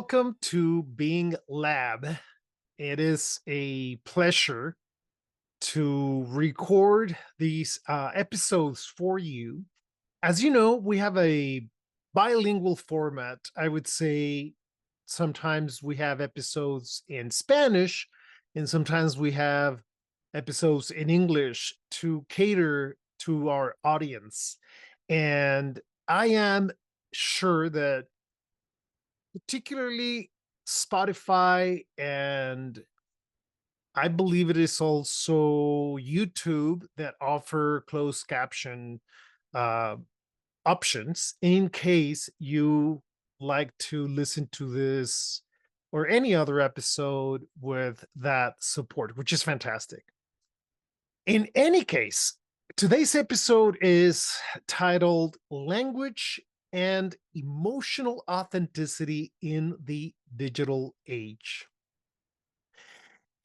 Welcome to BeingLab. It is a pleasure to record these episodes for you. As you know, we have a bilingual format. I would say sometimes we have episodes in Spanish, and sometimes we have episodes in English to cater to our audience. And I am sure that particularly Spotify, and I believe it is also YouTube that offer closed caption uh, options in case you like to listen to this or any other episode with that support, which is fantastic. In any case, today's episode is titled Language and Emotional Authenticity in the Digital Age.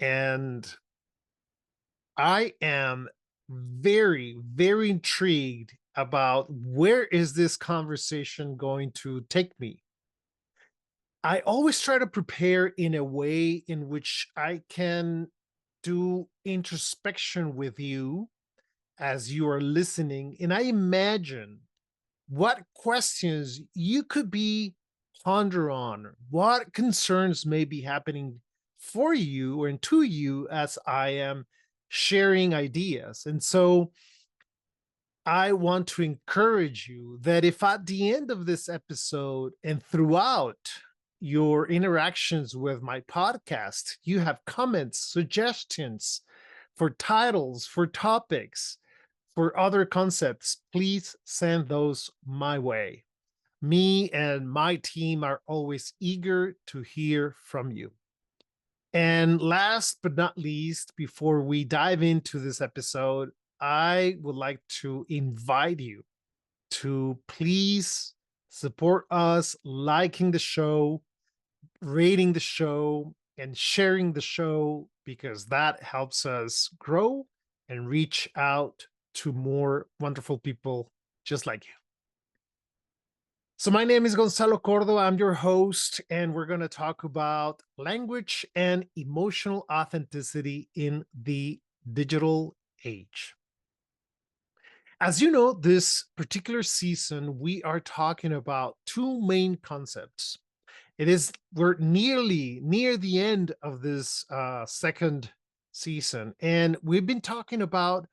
And I am very, very intrigued about where is this conversation going to take me. I always try to prepare in a way in which I can do introspection with you as you are listening. And I imagine what questions you could be ponder on, what concerns may be happening for you and to you as I am sharing ideas. And so I want to encourage you that if at the end of this episode and throughout your interactions with my podcast, you have comments, suggestions for titles, for topics, for other concepts, please send those my way. Me and my team are always eager to hear from you. And last but not least, before we dive into this episode, I would like to invite you to please support us, liking the show, rating the show, and sharing the show, because that helps us grow and reach out to more wonderful people just like you. So my name is Gonzalo Cordo. I'm your host, and we're going to talk about language and emotional authenticity in the digital age. As you know, this particular season, we are talking about two main concepts. We're nearly near the end of this second season, and we've been talking about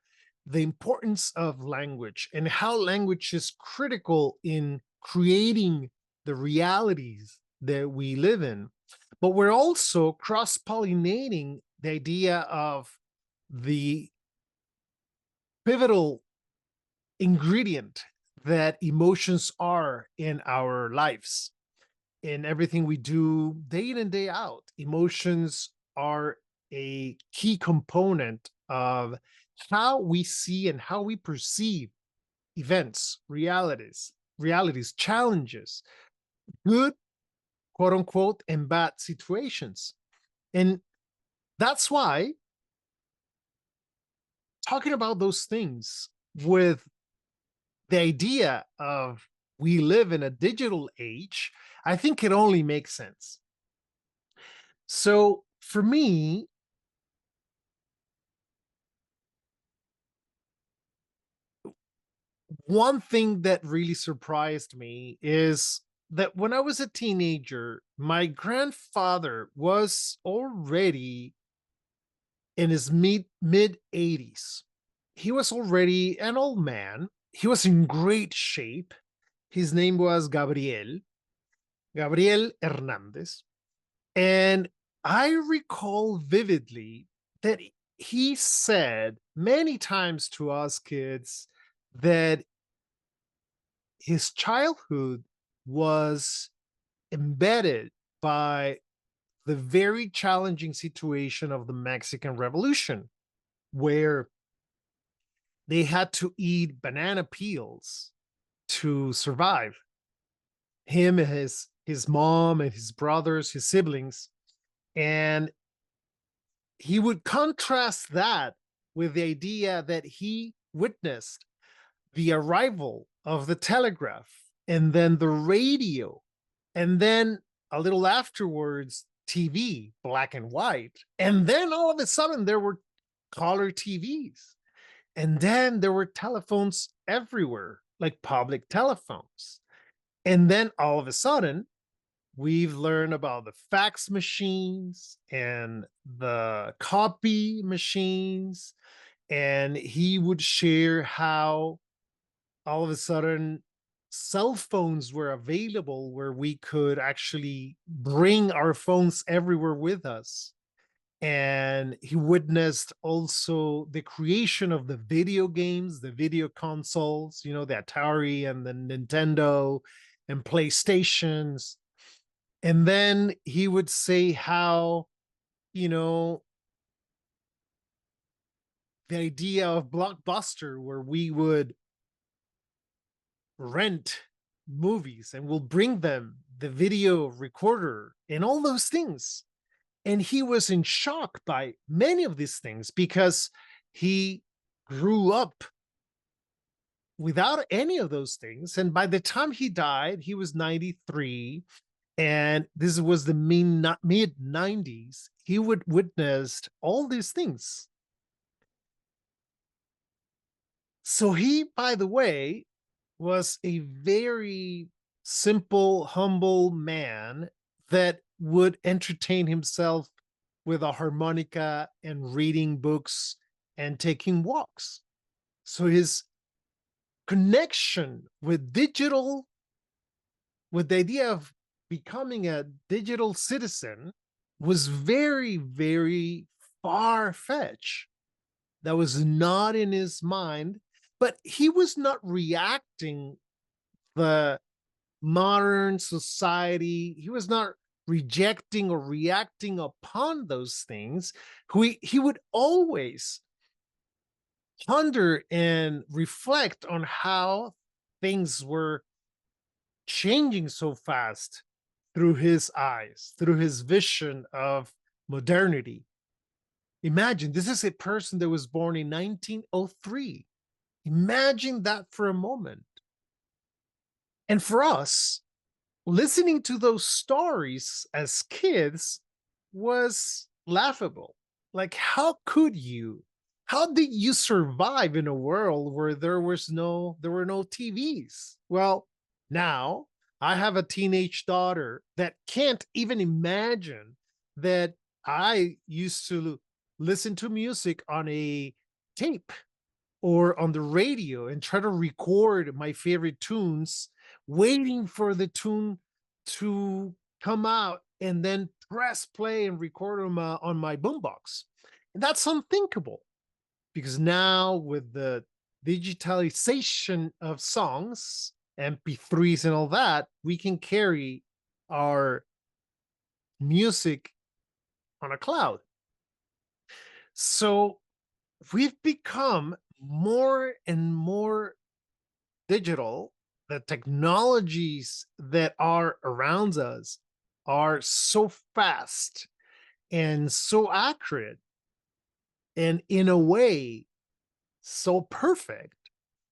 the importance of language and how language is critical in creating the realities that we live in. But we're also cross-pollinating the idea of the pivotal ingredient that emotions are in our lives. In everything we do day in and day out, emotions are a key component of how we see and how we perceive events, realities, challenges, good, quote unquote, and bad situations. And that's why talking about those things with the idea of we live in a digital age, I think it only makes sense. So for me, one thing that really surprised me is that when I was a teenager, my grandfather was already in his mid 80s. He was already an old man. He was in great shape. His name was Gabriel Hernandez. And I recall vividly that he said many times to us kids that his childhood was embedded by the very challenging situation of the Mexican Revolution, where they had to eat banana peels to survive. Him and his mom and his brothers, his siblings. And he would contrast that with the idea that he witnessed the arrival of the telegraph and then the radio and then a little afterwards, TV, black and white. And then all of a sudden, there were color TVs. And then there were telephones everywhere, like public telephones. And then all of a sudden, we've learned about the fax machines and the copy machines. And he would share how all of a sudden cell phones were available where we could actually bring our phones everywhere with us. And he witnessed also the creation of the video games, the video consoles, you know, the Atari and the Nintendo and PlayStations. And then he would say how, you know, the idea of Blockbuster, where we would rent movies and we'll bring them the video recorder and all those things. And he was in shock by many of these things because he grew up without any of those things. And by the time he died, he was 93. And this was the mid 90s. He would witnessed all these things. So he, by the way, was a very simple, humble man that would entertain himself with a harmonica and reading books and taking walks. So his connection with digital, with the idea of becoming a digital citizen, was very, very far fetched. That was not in his mind, but he was not reacting the modern society. He was not rejecting or reacting upon those things. He would always ponder and reflect on how things were changing so fast through his eyes, through his vision of modernity. Imagine this is a person that was born in 1903. Imagine that for a moment. And for us, listening to those stories as kids was laughable. Like, how could you? How did you survive in a world where there were no TVs? Well, now I have a teenage daughter that can't even imagine that I used to listen to music on a tape or on the radio and try to record my favorite tunes, waiting for the tune to come out and then press play and record them on my boombox. And that's unthinkable because now with the digitalization of songs, MP3s and all that, we can carry our music on a cloud. So we've become more and more digital. The technologies that are around us are so fast and so accurate, and in a way so perfect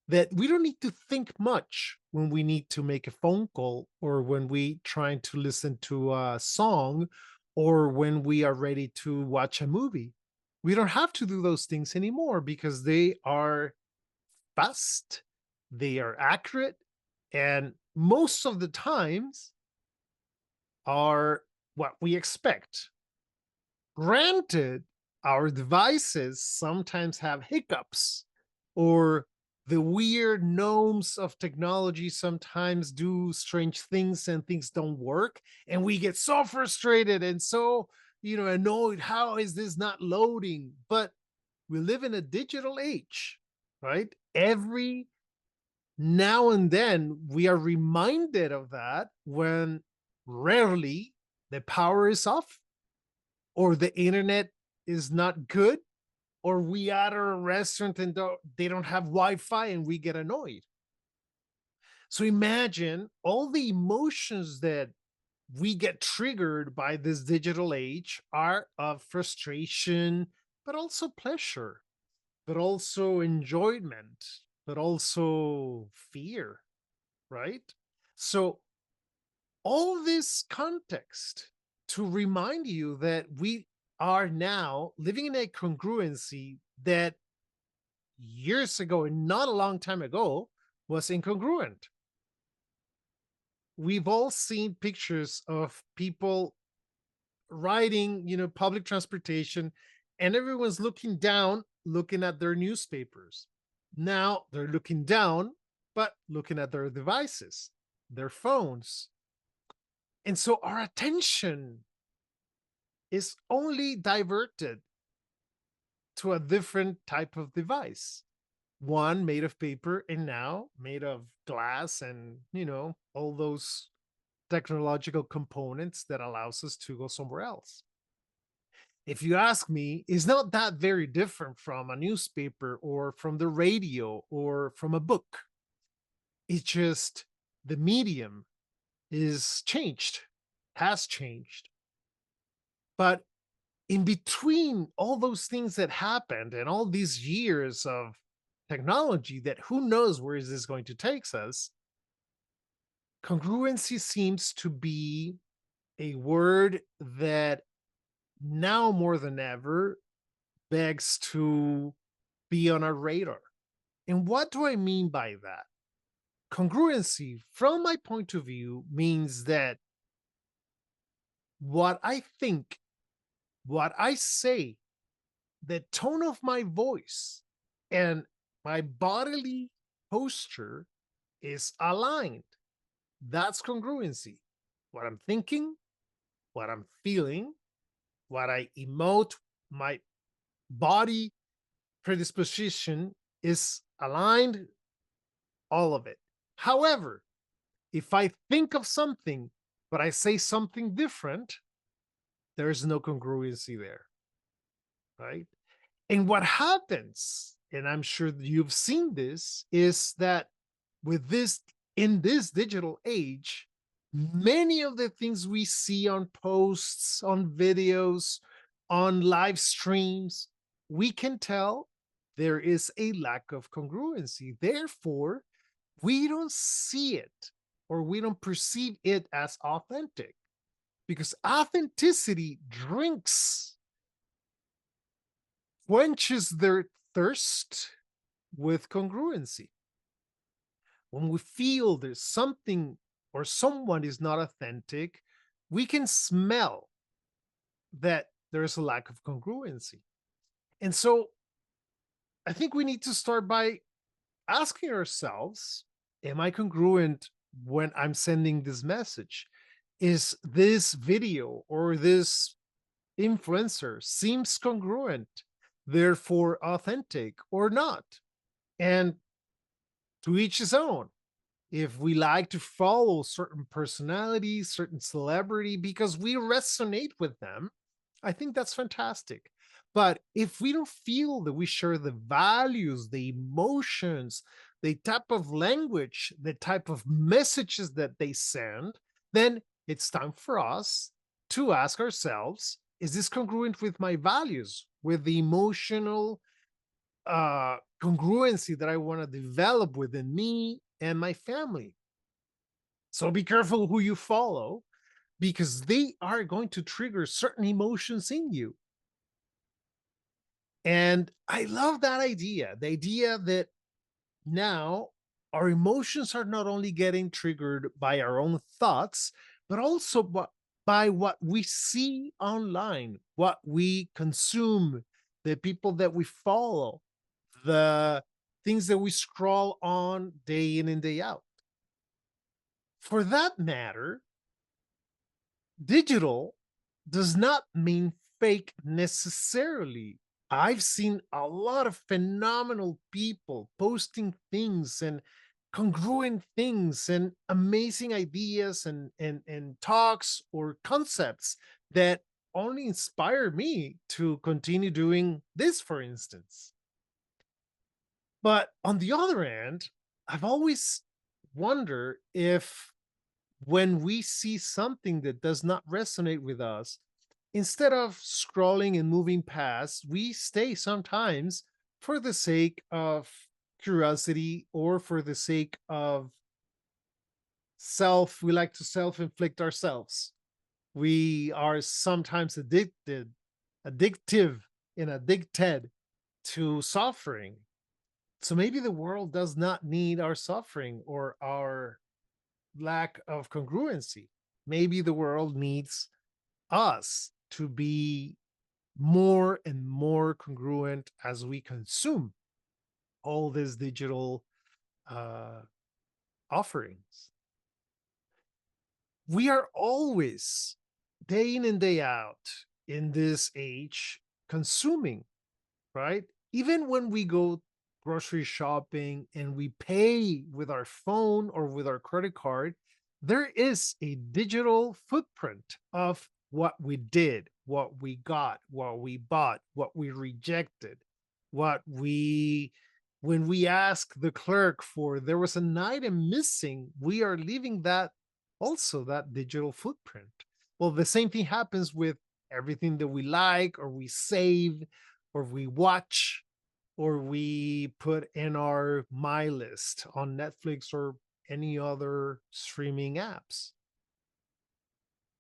that we don't need to think much when we need to make a phone call or when we trying to listen to a song or when we are ready to watch a movie. We don't have to do those things anymore because they are fast, they are accurate, and most of the times are what we expect. Granted, our devices sometimes have hiccups, or the weird gnomes of technology sometimes do strange things and things don't work, and we get so frustrated and so, annoyed. How is this not loading? But we live in a digital age, right? Every now and then we are reminded of that when rarely the power is off or the internet is not good or we are at a restaurant and they don't have Wi-Fi and we get annoyed. So imagine all the emotions that we get triggered by this digital age are of frustration, but also pleasure, but also enjoyment, but also fear, right? So all this context to remind you that we are now living in a congruency that years ago, and not a long time ago, was incongruent. We've all seen pictures of people riding, public transportation, and everyone's looking down, looking at their newspapers. Now they're looking down, but looking at their devices, their phones. And so our attention is only diverted to a different type of device. One made of paper and now made of glass and, all those technological components that allows us to go somewhere else. If you ask me, it's not that very different from a newspaper or from the radio or from a book. It's just the medium is changed, has changed. But in between all those things that happened and all these years of technology that who knows where is this going to take us, congruency seems to be a word that now more than ever begs to be on our radar. And what do I mean by that? Congruency, from my point of view, means that what I think, what I say, the tone of my voice, and my bodily posture is aligned. That's congruency. What I'm thinking, what I'm feeling, what I emote, my body predisposition is aligned, all of it. However, if I think of something, but I say something different, there's no congruency there, right? And what happens, and I'm sure you've seen this, is that with this, in this digital age, many of the things we see on posts, on videos, on live streams, we can tell there is a lack of congruency. Therefore, we don't see it or we don't perceive it as authentic because authenticity drinks, quenches their thirst with congruency. When we feel there's something or someone is not authentic, we can smell that there's a lack of congruency. And so I think we need to start by asking ourselves, am I congruent when I'm sending this message? Is this video or this influencer seems congruent, therefore authentic or not? And to each his own. If we like to follow certain personalities, certain celebrity, because we resonate with them, I think that's fantastic. But if we don't feel that we share the values, the emotions, the type of language, the type of messages that they send, then it's time for us to ask ourselves, is this congruent with my values, with the emotional congruency that I want to develop within me and my family? So be careful who you follow because they are going to trigger certain emotions in you. And I love that idea, the idea that now our emotions are not only getting triggered by our own thoughts, but also by what we see online, what we consume, the people that we follow, the things that we scroll on day in and day out. For that matter, digital does not mean fake necessarily. I've seen a lot of phenomenal people posting things and congruent things and amazing ideas and talks or concepts that only inspire me to continue doing this, for instance. But on the other hand, I've always wondered if when we see something that does not resonate with us, instead of scrolling and moving past, we stay sometimes for the sake of curiosity or for the sake of We like to self inflict ourselves. We are sometimes addictive, and addicted to suffering. So maybe the world does not need our suffering or our lack of congruency. Maybe the world needs us to be more and more congruent as we consume all these digital uh, offerings. We are always, day in and day out, in this age, consuming, right? Even when we go grocery shopping and we pay with our phone or with our credit card, there is a digital footprint of what we did, what we got, what we bought, what we rejected, what we, when we ask the clerk for, there was an item missing, we are leaving that also, that digital footprint. Well, the same thing happens with everything that we like or we save or we watch or we put in our my list on Netflix or any other streaming apps.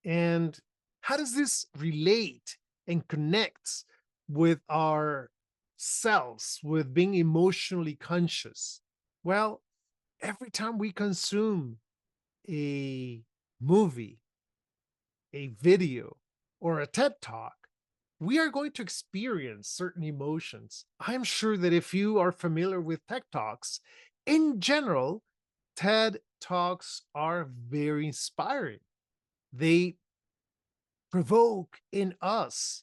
And how does this relate and connects with our selves, with being emotionally conscious? Well, every time we consume a movie, a video, or a TED talk, we are going to experience certain emotions. I'm sure that if you are familiar with TED Talks, in general, TED Talks are very inspiring. They provoke in us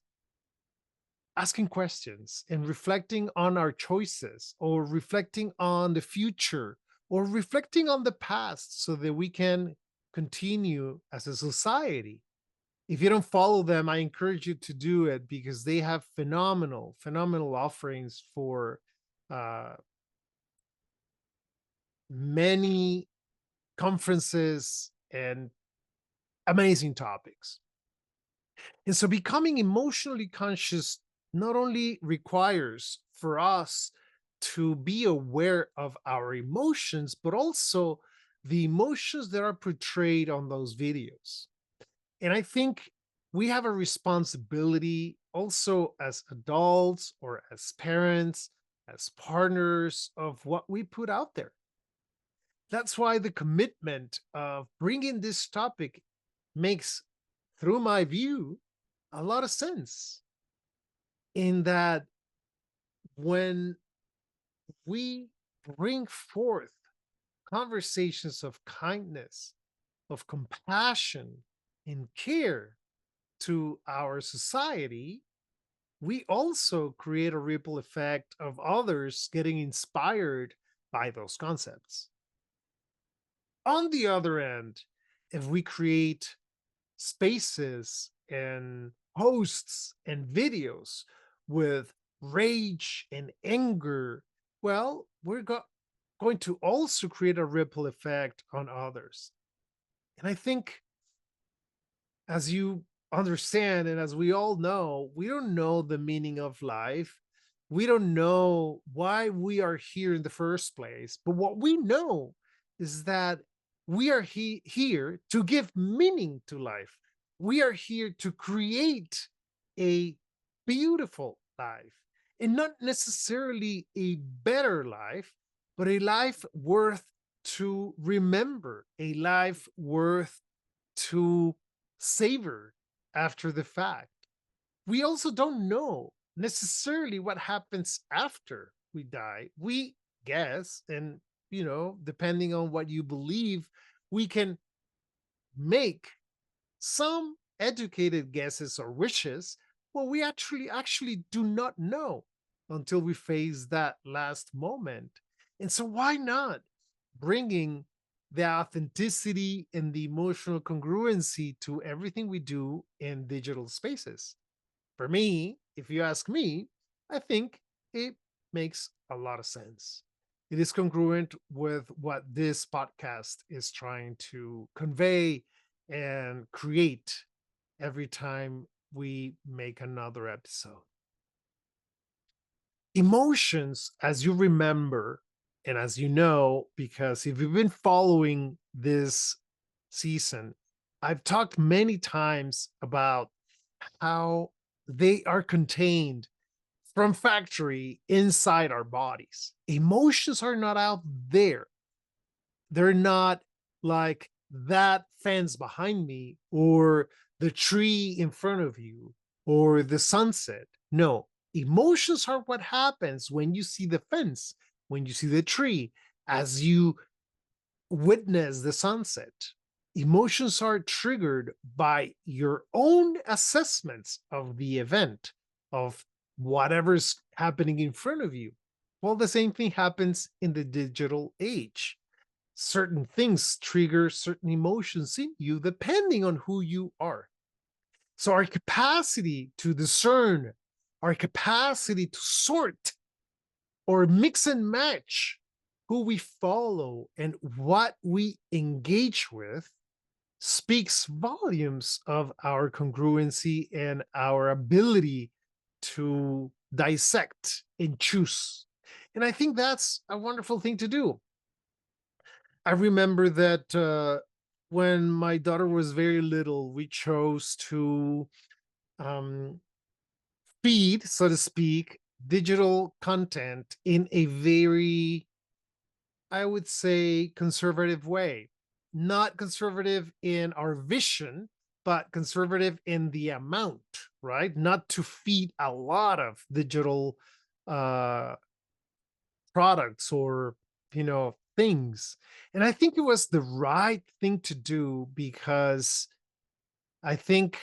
asking questions and reflecting on our choices or reflecting on the future or reflecting on the past so that we can continue as a society. If you don't follow them, I encourage you to do it because they have phenomenal offerings for uh, many conferences and amazing topics. And so becoming emotionally conscious not only requires for us to be aware of our emotions, but also the emotions that are portrayed on those videos. And I think we have a responsibility also as adults or as parents, as partners of what we put out there. That's why the commitment of bringing this topic makes, through my view, a lot of sense. In that, when we bring forth conversations of kindness, of compassion, and care to our society, we also create a ripple effect of others getting inspired by those concepts. On the other end, if we create spaces and posts and videos with rage and anger, well, going to also create a ripple effect on others. And I think, as you understand, and as we all know, we don't know the meaning of life. We don't know why we are here in the first place. But what we know is that we are here to give meaning to life. We are here to create a beautiful life, and not necessarily a better life, but a life worth to remember, a life worth to savor after the fact. We also don't know necessarily what happens after we die. We guess, and depending on what you believe, we can make some educated guesses or wishes. Well, we actually do not know until we face that last moment. And so why not bringing the authenticity and the emotional congruency to everything we do in digital spaces? For me, if you ask me, I think it makes a lot of sense. It is congruent with what this podcast is trying to convey and create every time we make another episode. Emotions, as you remember, and as you know, because if you've been following this season, I've talked many times about how they are contained from factory inside our bodies. Emotions are not out there. They're not like that fence behind me or the tree in front of you or the sunset. No, emotions are what happens when you see the fence, when you see the tree, as you witness the sunset. Emotions are triggered by your own assessments of the event, of whatever's happening in front of you. Well, the same thing happens in the digital age. Certain things trigger certain emotions in you depending on who you are. So, our capacity to discern, our capacity to sort or mix and match who we follow and what we engage with speaks volumes of our congruency and our ability to dissect and choose. And I think that's a wonderful thing to do. I remember that when my daughter was very little, we chose to um, feed, so to speak, digital content in a very, I would say, conservative way. Not conservative in our vision, but conservative in the amount, right? Not to feed a lot of digital uh, products or, things. And I think it was the right thing to do because I think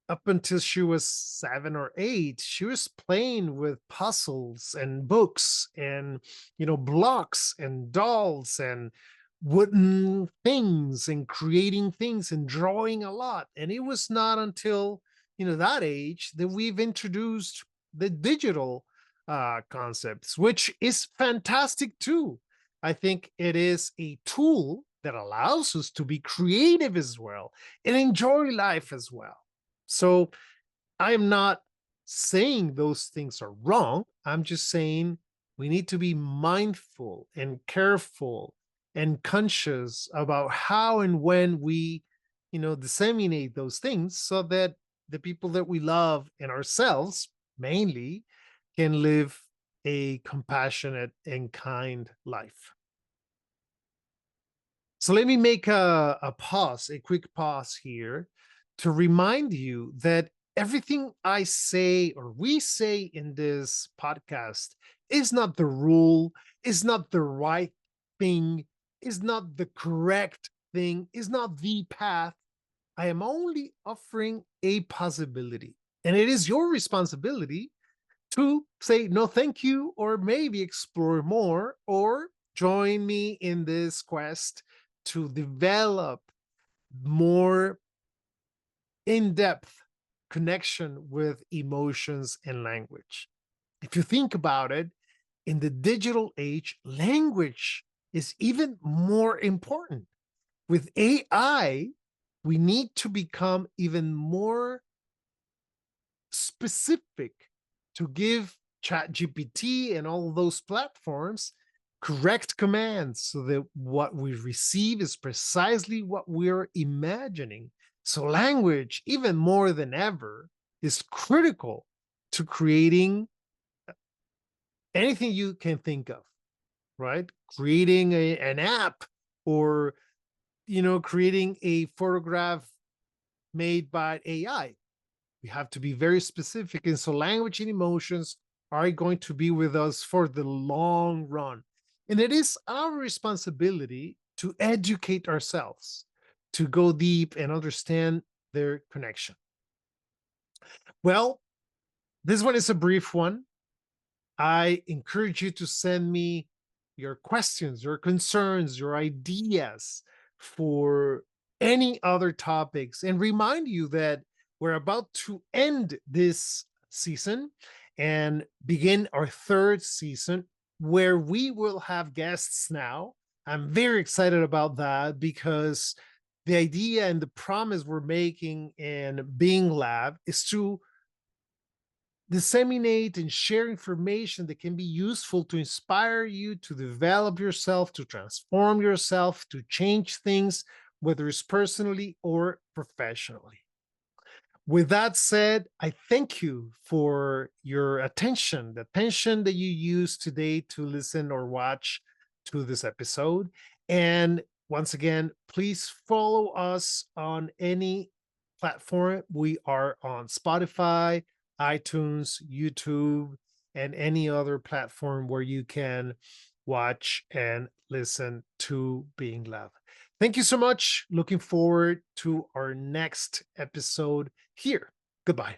up until she was 7 or 8, she was playing with puzzles and books and, blocks and dolls and wooden things and creating things and drawing a lot. And it was not until, that age that we've introduced the digital concepts, which is fantastic too. I think it is a tool that allows us to be creative as well and enjoy life as well. So I am not saying those things are wrong. I'm just saying we need to be mindful and careful and conscious about how and when we, disseminate those things so that the people that we love and ourselves mainly can live a compassionate and kind life. So let me make a pause, a quick pause here to remind you that everything I say or we say in this podcast is not the rule, is not the right thing, is not the correct thing, is not the path. I am only offering a possibility. And it is your responsibility to say no thank you or maybe explore more or join me in this quest to develop more in-depth connection with emotions and language. If you think about it, in the digital age, language is even more important. With AI, we need to become even more specific to give ChatGPT and all those platforms correct commands so that what we receive is precisely what we're imagining. So, language, even more than ever, is critical to creating anything you can think of, right? Creating an app or, creating a photograph made by AI. We have to be very specific. And so language and emotions are going to be with us for the long run. And it is our responsibility to educate ourselves, to go deep and understand their connection. Well, this one is a brief one. I encourage you to send me your questions, your concerns, your ideas for any other topics, and remind you that we're about to end this season and begin our third season where we will have guests now. I'm very excited about that because the idea and the promise we're making in BeingLab is to disseminate and share information that can be useful to inspire you to develop yourself, to transform yourself, to change things whether it's personally or professionally. With that said, I thank you for your attention, the attention that you used today to listen or watch to this episode. And once again, please follow us on any platform. We are on Spotify, iTunes, YouTube, and any other platform where you can watch and listen to Being Lab. Thank you so much. Looking forward to our next episode here. Goodbye.